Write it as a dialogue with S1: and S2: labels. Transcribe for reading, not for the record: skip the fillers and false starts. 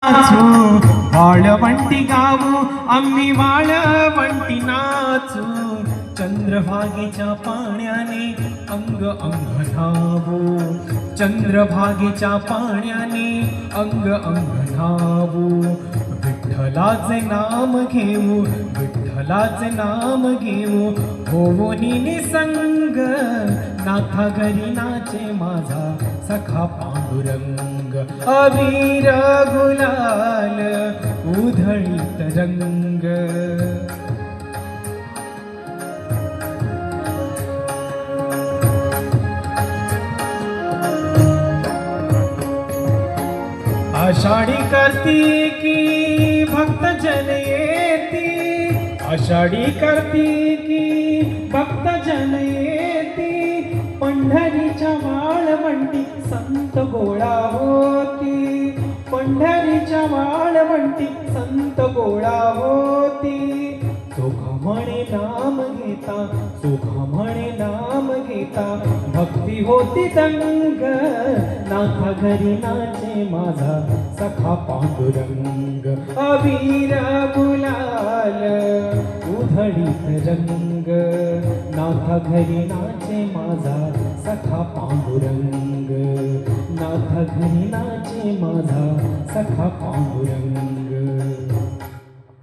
S1: वाळवंटी गावू आम्ही वाळवंटी नाचू चंद्रभागेच्या पाण्याने अंग अंग धावू चंद्रभागेच्या पाण्याने अंग अंग धावू विठ्ठलाचे नाम घेऊ विठ्ठलाचे नाम घेऊ होऊनी निसंग नाथा घरी नाचे माझा सखा पांडुरंग अबीर गुलाल उधळीत रंग आषाढी कार्तिकी भक्त जन येती आषाढी कार्तिकी भक्त जन येती पंढरीच्या वाळवंटी संत गोळा होती पंढरीच्या वाळवंटी संत गोळा होती सुख म्हणे नाम घेता सुख म्हणे नाम घेता भक्ती होती दंग नाथा घरी नाचे माझा सखा पांडुरंग अबीर गुलाल उधळीत रंग नाथा घरी नाचे माझा सखा पांडुरंग नाथा घरी नाचे माझा सखा पांडुरंग